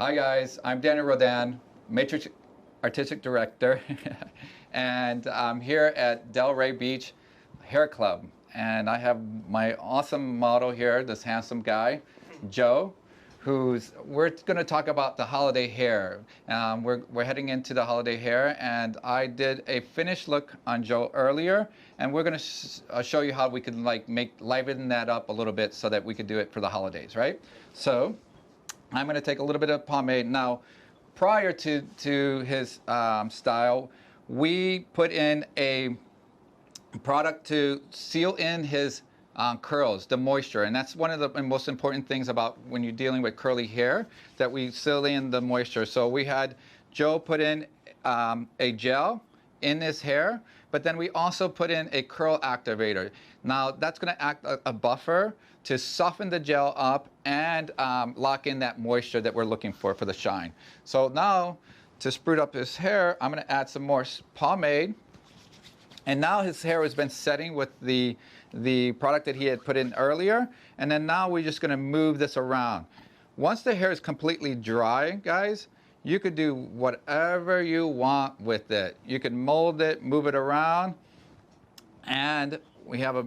Hi guys, I'm Daniel Rodan, Matrix Artistic Director, and I'm here at Delray Beach Hair Club. And I have my awesome model here, this handsome guy, Joe, we're going to talk about the holiday hair. We're heading into the holiday hair, and I did a finished look on Joe earlier, and we're going to show you how we can liven that up a little bit so that we could do it for the holidays, right? So I'm going to take a little bit of pomade. Now, prior to his style, we put in a product to seal in his curls, the moisture. And that's one of the most important things about when you're dealing with curly hair, that we seal in the moisture. So we had Joe put in a gel in his hair, but then we also put in a curl activator. Now that's going to act a buffer to soften the gel up and lock in that moisture that we're looking for the shine. So now, to spruce up his hair, I'm going to add some more pomade. And now his hair has been setting with the product that he had put in earlier. And then now we're just going to move this around. Once the hair is completely dry, guys, you could do whatever you want with it. You can mold it, move it around. And we have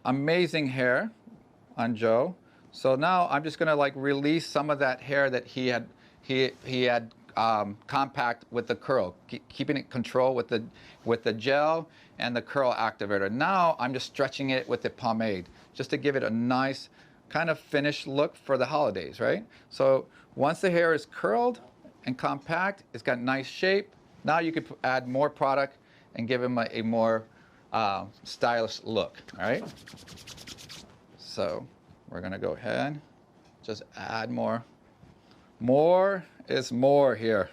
amazing hair on Joe. So now I'm just going to release some of that hair that he had compact with the curl, keeping it control with the gel and the curl activator. Now I'm just stretching it with the pomade just to give it a nice kind of finished look for the holidays, right? So once the hair is curled and compact, it's got nice shape. Now you could add more product and give him a more stylish look, all right? So we're gonna go ahead, just add more. More is more here.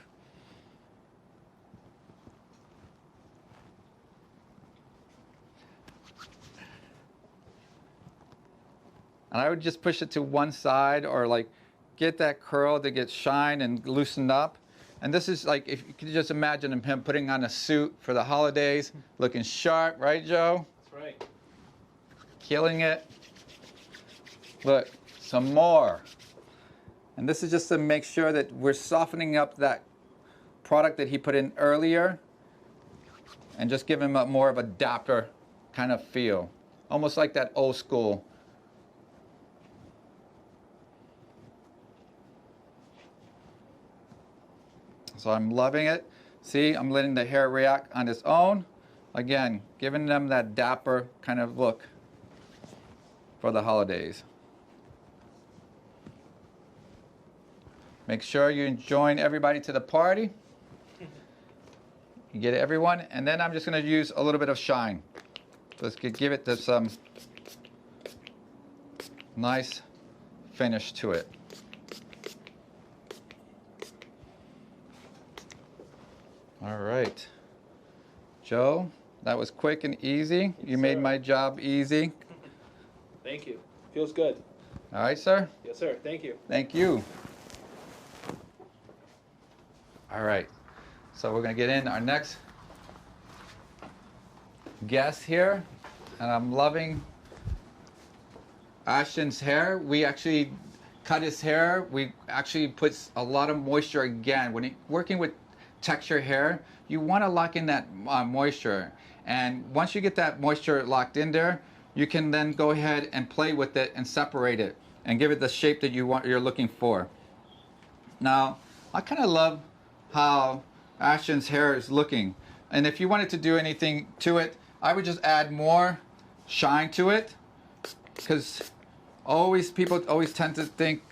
And I would just push it to one side, or get that curl to get shine and loosened up. And this is if you could just imagine him putting on a suit for the holidays, looking sharp, right, Joe? That's right. Killing it. Look, some more. And this is just to make sure that we're softening up that product that he put in earlier and just give him more of a dapper kind of feel. Almost like that old school. So I'm loving it. See, I'm letting the hair react on its own. Again, giving them that dapper kind of look for the holidays. Make sure you join everybody to the party. You get everyone, and then I'm just going to use a little bit of shine. Let's give it this nice finish to it. All right, Joe, that was quick and easy. Yes, you made sir. my job easy. Thank you. Feels good. All right, sir. Yes, sir. Thank you. Thank you. All right, so we're gonna get in our next guest here, and I'm loving Ashton's hair. We actually cut his hair. We actually put a lot of moisture again. When you're working with texture hair, you want to lock in that moisture, and once you get that moisture locked in there, you can then go ahead and play with it and separate it and give it the shape that you're looking for. Now, I kind of love how Ashton's hair is looking, and if you wanted to do anything to it, I would just add more shine to it, because people always tend to think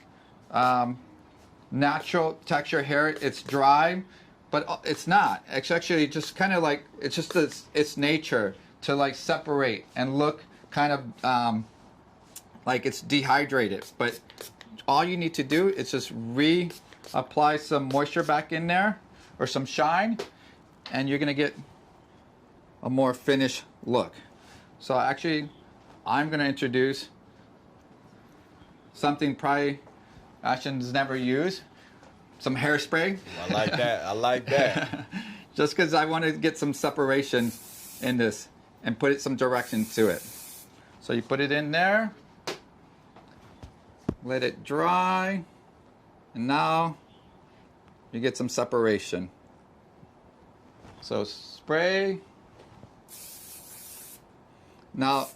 natural texture hair, it's dry, but it's not. It's actually just kind of it's just its nature to separate and look kind of like it's dehydrated. But all you need to do is just reapply some moisture back in there, or some shine, and you're gonna get a more finished look. So actually, I'm gonna introduce something probably Ashton's never used. Some hairspray. I like that. I like that. Just because I want to get some separation in this and put some direction to it. So you put it in there, let it dry, and now you get some separation. So spray. Now,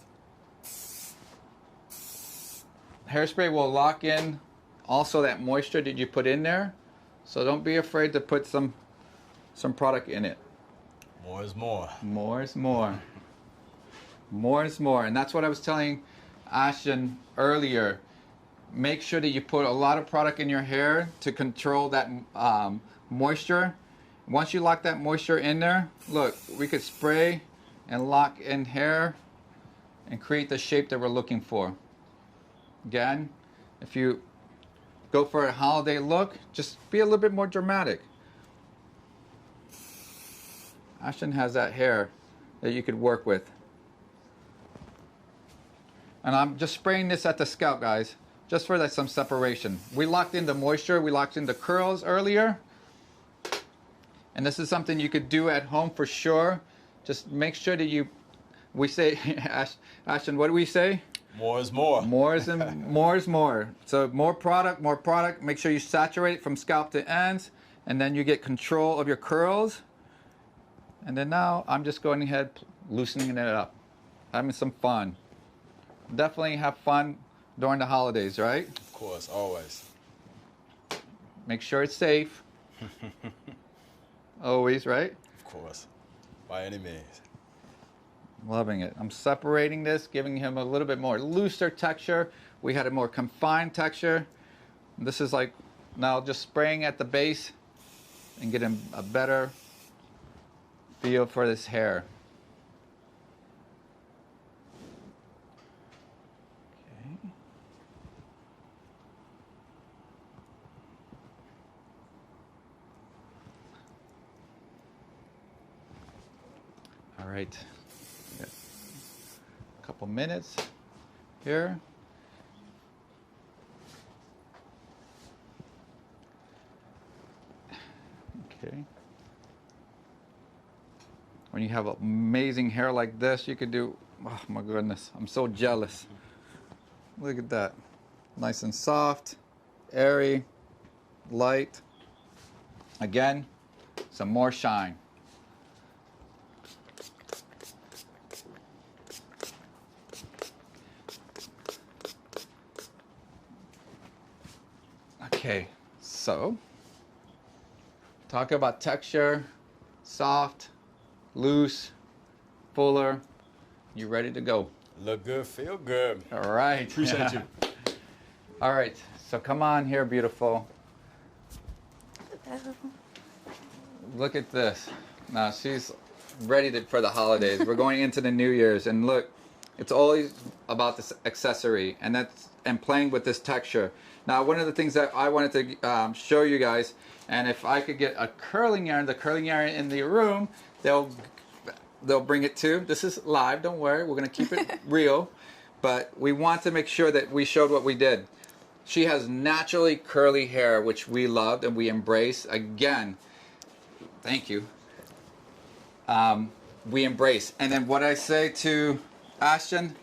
hairspray will lock in also that moisture that you put in there. So don't be afraid to put some product in it. More is more. More is more. More is more. And that's what I was telling Ashton earlier. Make sure that you put a lot of product in your hair to control that moisture. Once you lock that moisture in there, look, we could spray and lock in hair and create the shape that we're looking for. Again, if you go for a holiday look, just be a little bit more dramatic. Ashton has that hair that you could work with. And I'm just spraying this at the scalp, guys, just for some separation. We locked in the moisture, we locked in the curls earlier. And this is something you could do at home for sure. Just make sure that we say, Ashton, what do we say? More is more. More is more. So more product. Make sure you saturate it from scalp to ends. And then you get control of your curls. And then now I'm just going ahead, loosening it up. Having some fun. Definitely have fun during the holidays, right? Of course, always. Make sure it's safe. Always, right? Of course. By any means. Loving it. I'm separating this, giving him a little bit more looser texture. We had a more confined texture. This is like now just spraying at the base and getting a better feel for this hair. Okay. All right. Couple minutes here. Okay. When you have amazing hair like this, you could do, oh my goodness, I'm so jealous. Look at that. Nice and soft, airy, light. Again, some more shine. Okay, so talk about texture, soft, loose, fuller. You ready to go? Look good, feel good. All right. Appreciate you. All right, so come on here, beautiful. Look at this. Now she's ready for the holidays. We're going into the New Year's, and look, it's always about this accessory and playing with this texture. Now, one of the things that I wanted to show you guys, and if I could get a curling yarn, the curling yarn in the room, they'll bring it too. This is live, don't worry. We're going to keep it real. But we want to make sure that we showed what we did. She has naturally curly hair, which we loved and we embrace. Again, thank you. We embrace. And then what I say to Ashton,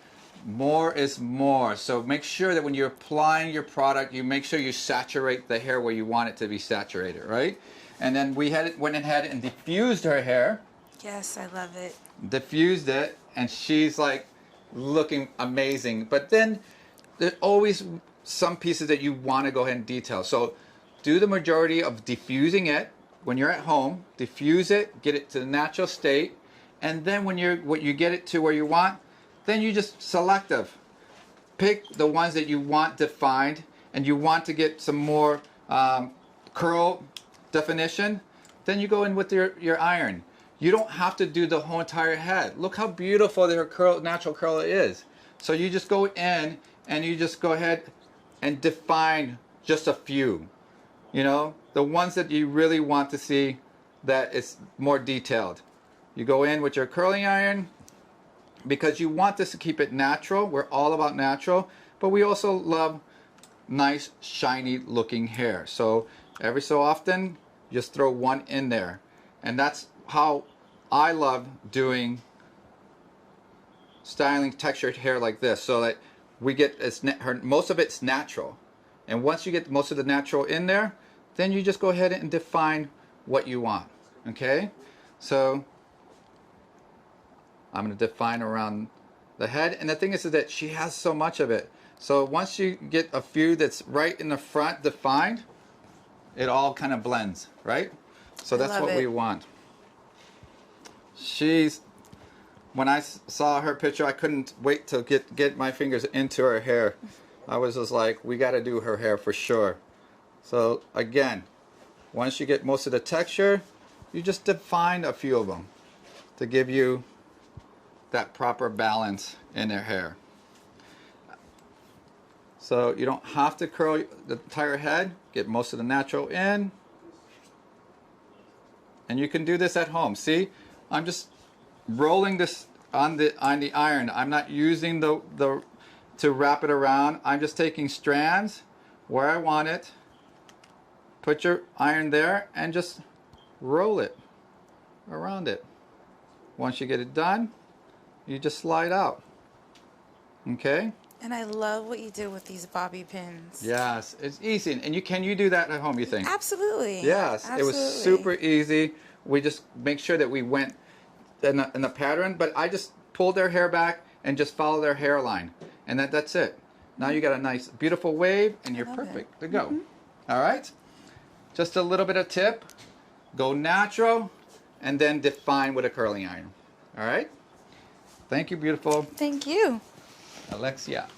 more is more. So make sure that when you're applying your product, you make sure you saturate the hair where you want it to be saturated, right? And then we went ahead and diffused her hair. Yes, I love it. Diffused it, and she's like looking amazing. But then there's always some pieces that you want to go ahead and detail. So do the majority of diffusing it when you're at home. Diffuse it, get it to the natural state, and then when you get it to where you want, then you just selective. Pick the ones that you want defined, and you want to get some more curl definition. Then you go in with your iron. You don't have to do the whole entire head. Look how beautiful their natural curl is. So you just go in and you just go ahead and define just a few. You know, the ones that you really want to see that is more detailed. You go in with your curling iron because you want this to keep it natural. We're all about natural, but we also love nice, shiny looking hair. So every so often, just throw one in there. And that's how I love doing styling textured hair like this, so that we get most of it's natural. And once you get most of the natural in there, then you just go ahead and define what you want. Okay? So I'm going to define around the head. And the thing is that she has so much of it. So once you get a few that's right in the front defined, it all kind of blends, right? So that's what we want. When I saw her picture, I couldn't wait to get my fingers into her hair. I was just like, we got to do her hair for sure. So again, once you get most of the texture, you just define a few of them to give you that proper balance in their hair. So you don't have to curl the entire head. Get most of the natural in. And you can do this at home. See, I'm just rolling this on the iron. I'm not using the to wrap it around. I'm just taking strands where I want it. Put your iron there and just roll it around it. Once you get it done, you just slide out. Okay? And I love what you do with these bobby pins. Yes, it's easy. And you do that at home, you think? Absolutely. Yes, absolutely. It was super easy. We just make sure that we went in the pattern, but I just pulled their hair back and just follow their hairline. And that's it. Now you got a nice, beautiful wave, and you're perfect to go. All right? Just a little bit of tip. Go natural, and then define with a curling iron. All right? Thank you, beautiful. Thank you. Alexia.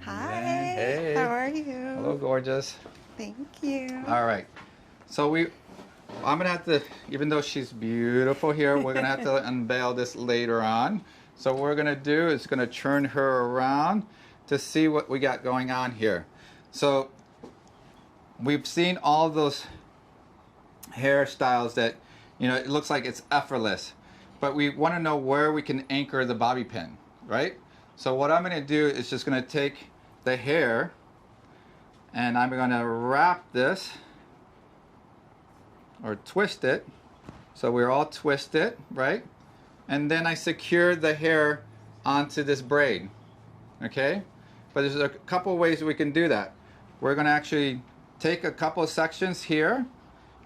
Hi. Hey. How are you? Hello, gorgeous. Thank you. All right. So I'm gonna have to, even though she's beautiful here, we're gonna have to unveil this later on. So what we're gonna do is gonna turn her around to see what we got going on here. So we've seen all those hairstyles that, it looks like it's effortless, but we want to know where we can anchor the bobby pin, right? So what I'm going to do is just going to take the hair and I'm going to wrap this or twist it. So we're all twisted, right? And then I secure the hair onto this braid, okay? But there's a couple ways we can do that. We're going to actually take a couple of sections here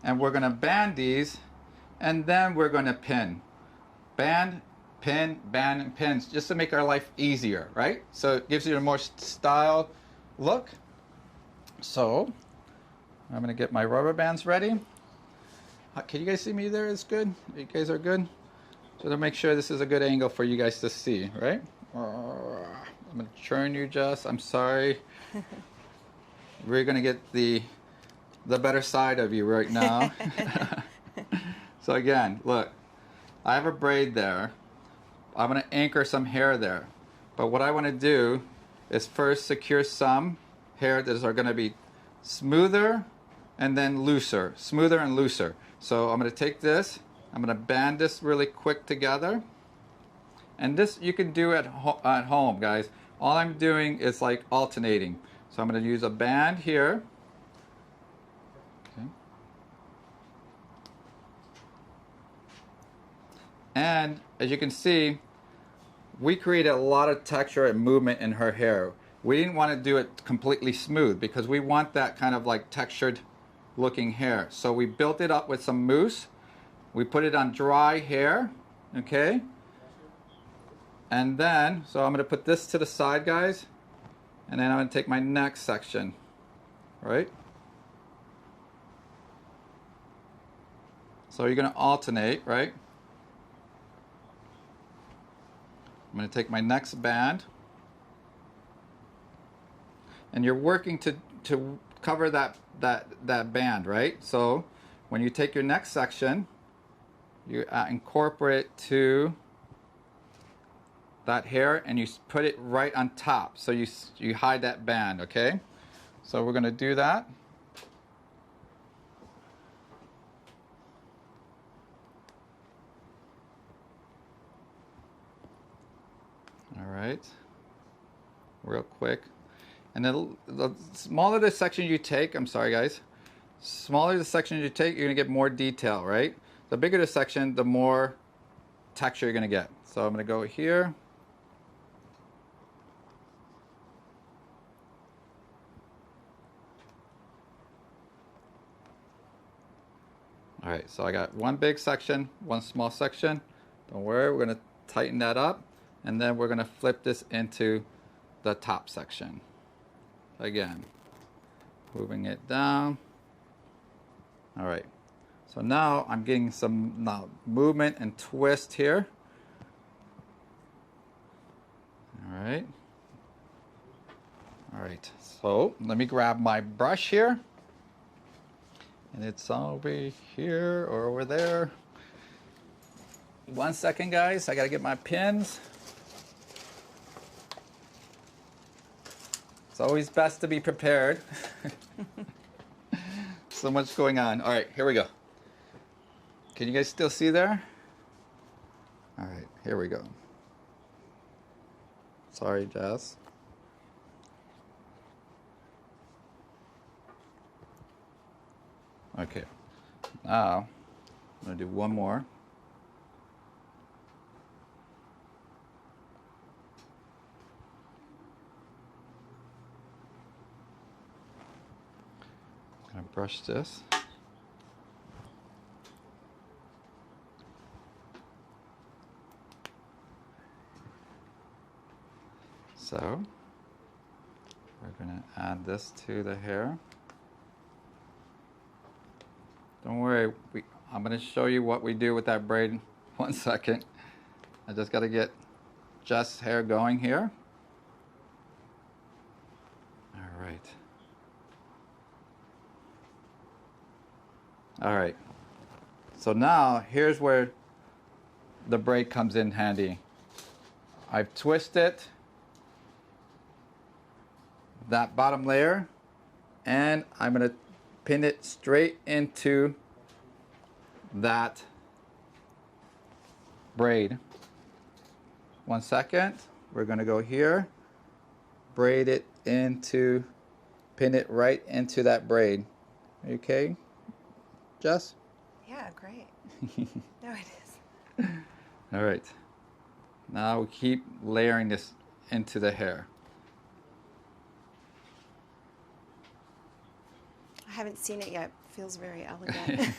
and we're going to band these. And then we're going to pin. Band, pin, band, and pins, just to make our life easier, right? So it gives you a more style look. So I'm going to get my rubber bands ready. Can you guys see me there? It's good? You guys are good? So to make sure this is a good angle for you guys to see, right? I'm going to turn you just. I'm sorry. We're going to get the better side of you right now. So again, look, I have a braid there. I'm going to anchor some hair there. But what I want to do is first secure some hair that are going to be smoother and then looser. Smoother and looser. So I'm going to take this. I'm going to band this really quick together. And this you can do at home, guys. All I'm doing is like alternating. So I'm going to use a band here. And as you can see, we created a lot of texture and movement in her hair. We didn't want to do it completely smooth because we want that kind of like textured looking hair. So we built it up with some mousse. We put it on dry hair, okay? And then, so I'm going to put this to the side, guys. And then I'm going to take my next section, right? So you're going to alternate, right? I'm going to take my next band, and you're working to cover that band, right? So when you take your next section, you incorporate it to that hair and you put it right on top. So you hide that band, okay? So we're going to do that. All right, real quick. And then the smaller the section you take, I'm sorry guys, smaller the section you take, you're gonna get more detail, right? The bigger the section, the more texture you're gonna get. So I'm gonna go here. All right, so I got one big section, one small section. Don't worry, we're gonna tighten that up, and then we're gonna flip this into the top section. Again, moving it down. All right, so now I'm getting some movement and twist here. All right. All right, so let me grab my brush here. And it's over here or over there. 1 second, guys. I gotta get my pins. It's always best to be prepared. So much going on. All right, here we go. Can you guys still see there? All right, here we go. Sorry, Jess. Okay, now I'm gonna do one more. I'm gonna brush this. So we're gonna add this to the hair. Don't worry, I'm going to show you what we do with that braid. 1 second. I just got to get Jess' hair going here. All right. All right. So now here's where the braid comes in handy. I've twisted that bottom layer, and I'm going to pin it straight into that braid. 1 second. We're going to go here, braid it into, pin it right into that braid. Okay, Jess? Yeah, great. No, it is. All right. Now we keep layering this into the hair. I haven't seen it yet. Feels very elegant.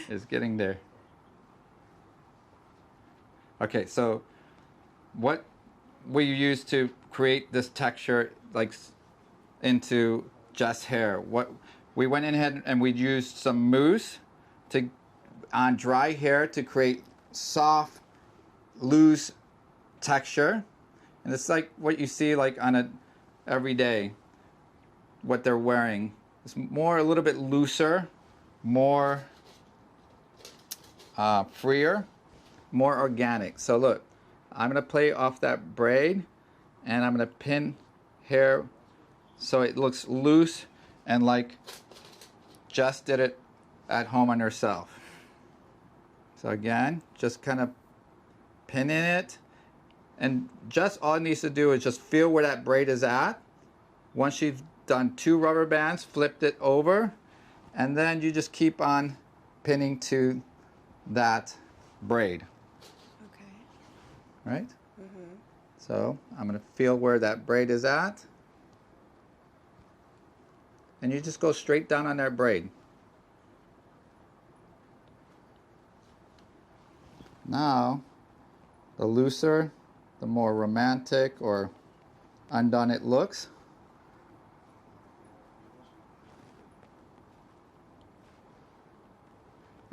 It's getting there. Okay, so what we use to create this texture, like into Jess' hair, what we went in ahead and we used some mousse on dry hair to create soft, loose texture, and it's like what you see like on a everyday, what they're wearing. It's more a little bit looser, more freer, more organic. So look, I'm gonna play off that braid, and I'm gonna pin hair so it looks loose and like Jess did it at home on herself. So again, just kind of pinning it, and just all it needs to do is just feel where that braid is at. Once you've done 2 rubber bands, flipped it over, and then you just keep on pinning to that braid. Okay. Right? So I'm going to feel where that braid is at, and you just go straight down on that braid. Now, the looser, the more romantic or undone it looks.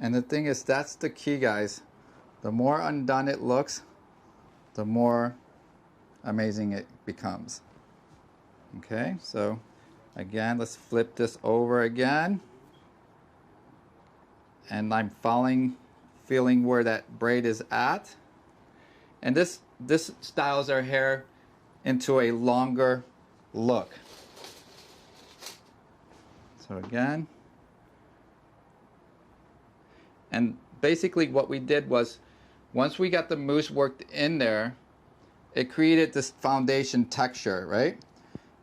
And the thing is, that's the key, guys. The more undone it looks, the more amazing it becomes. Okay, so again, let's flip this over again. And I'm feeling where that braid is at. And this styles our hair into a longer look. So again, and basically what we did was, once we got the mousse worked in there, it created this foundation texture, right?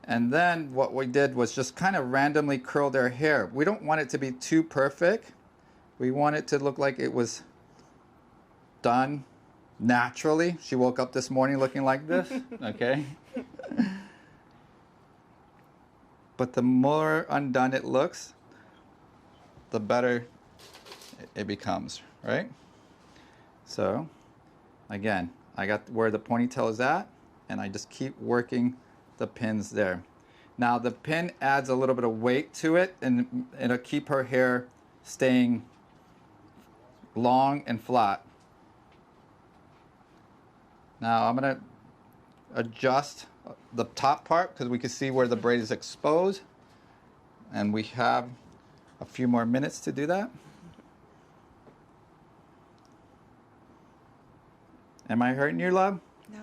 And then what we did was just kind of randomly curl their hair. We don't want it to be too perfect. We want it to look like it was done naturally. She woke up this morning looking like this, okay? But the more undone it looks, the better it becomes, right? So again, I got where the ponytail is at, and I just keep working the pins there. Now the pin adds a little bit of weight to it, and it'll keep her hair staying long and flat. Now I'm gonna adjust the top part because we can see where the braid is exposed, and we have a few more minutes to do that. Am I hurting you, love? No,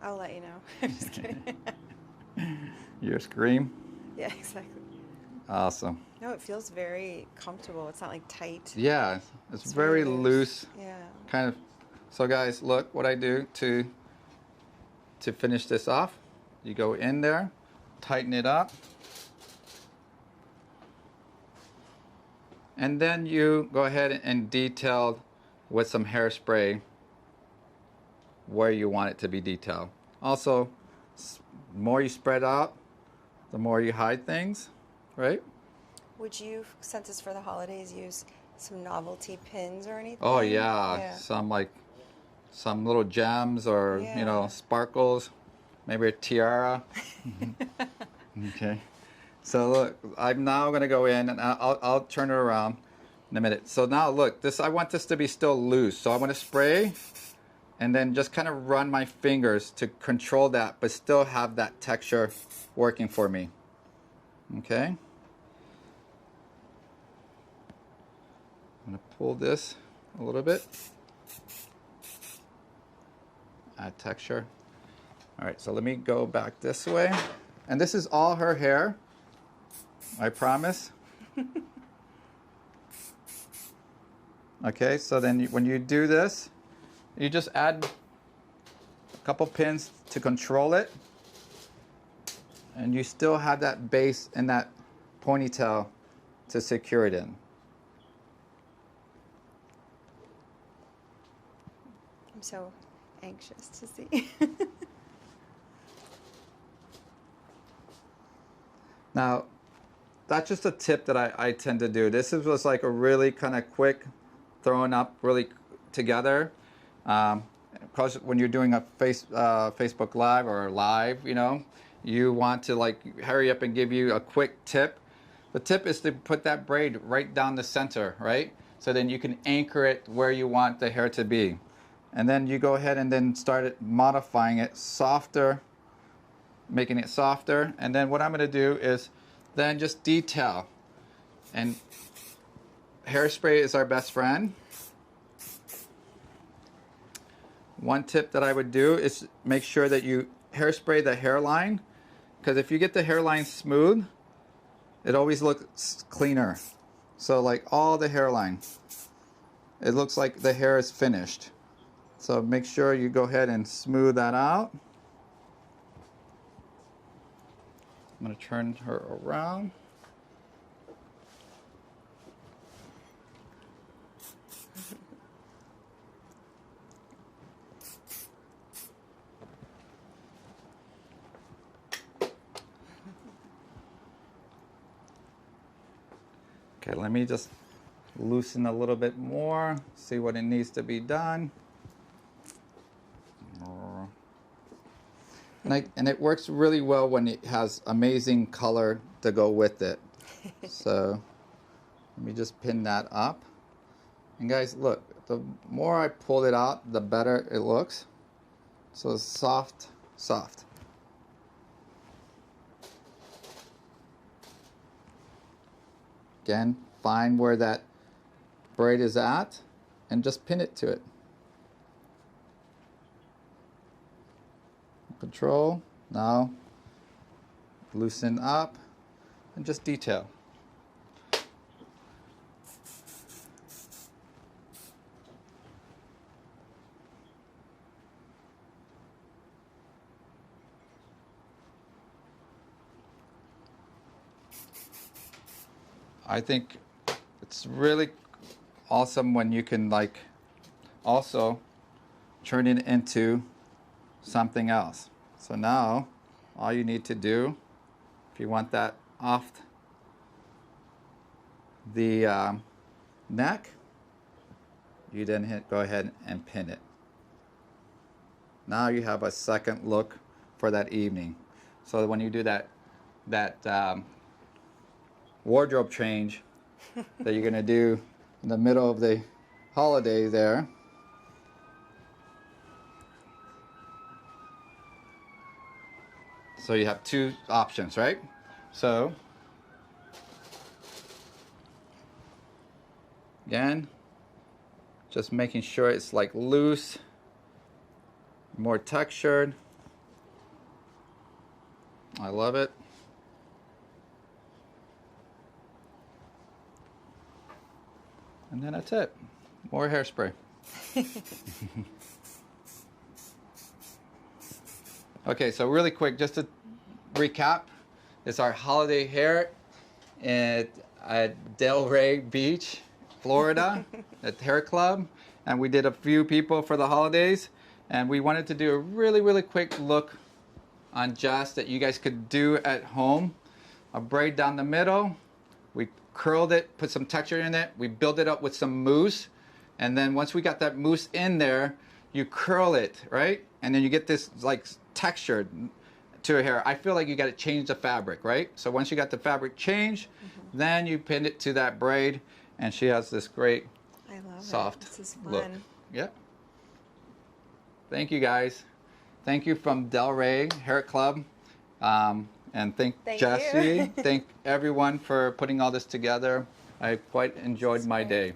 I'll let you know. I'm just kidding. Your scream? Yeah, exactly. Awesome. No, it feels very comfortable. It's not like tight. Yeah, it's very loose. Yeah. Kind of. So guys, look what I do to finish this off. You go in there, tighten it up, and then you go ahead and detail with some hairspray where you want it to be detailed. Also, the more you spread out, the more you hide things, right? Would you, since it's for the holidays, use some novelty pins or anything? Oh yeah, Yeah. some little gems or you know, Yeah. sparkles, maybe a tiara. Okay, so look, I'm now gonna go in and I'll turn it around in a minute. So now look, I want this to be still loose. So I'm gonna spray and then just kind of run my fingers to control that, but still have that texture working for me. Okay. I'm gonna pull this a little bit. Add texture. All right, so let me go back this way. And this is all her hair, I promise. Okay, so then when you do this, you just add a couple pins to control it. And you still have that base and that ponytail to secure it in. I'm so anxious to see. Now, that's just a tip that I tend to do. This is just like a really kind of quick throwing up really together. Because when you're doing a Facebook Live or live, you know, you want to like hurry up and give you a quick tip. The tip is to put that braid right down the center, right? So then you can anchor it where you want the hair to be. And then you go ahead and then start modifying it softer, making it softer. And then what I'm gonna do is then just detail. And hairspray is our best friend. One tip that I would do is make sure that you hairspray the hairline, because if you get the hairline smooth, it always looks cleaner. So like all the hairline, it looks like the hair is finished. So make sure you go ahead and smooth that out. I'm going to turn her around. Okay, let me just loosen a little bit more, see what it needs to be done. And it works really well when it has amazing color to go with it. So let me just pin that up. And guys, look, the more I pull it out, the better it looks. So it's soft, soft. Again, find where that braid is at and just pin it to it. Control, now loosen up and just detail. I think it's really awesome when you can like also turn it into something else. So now all you need to do, if you want that off the neck, you then go ahead and pin it. Now you have a second look for that evening. So when you do that wardrobe change that you're gonna do in the middle of the holiday there, so you have two options, right? So again, just making sure it's like loose, more textured. I love it. And then that's it. More hairspray. Okay, so really quick, just to recap, it's our holiday hair at Delray Beach, Florida, at Hair Club. And we did a few people for the holidays. And we wanted to do a really, really quick look on Jess that you guys could do at home. A braid down the middle. We curled it, put some texture in it. We built it up with some mousse. And then once we got that mousse in there, you curl it, right? And then you get this like texture to her hair. I feel like you got to change the fabric, right? So once you got the fabric changed, then you pin it to that braid, and she has this great I love soft it. This is fun. look. Yep. Thank you guys. Thank you from Delray Hair Club. And thank Jessie. you. Thank everyone for putting all this together. I quite enjoyed my day.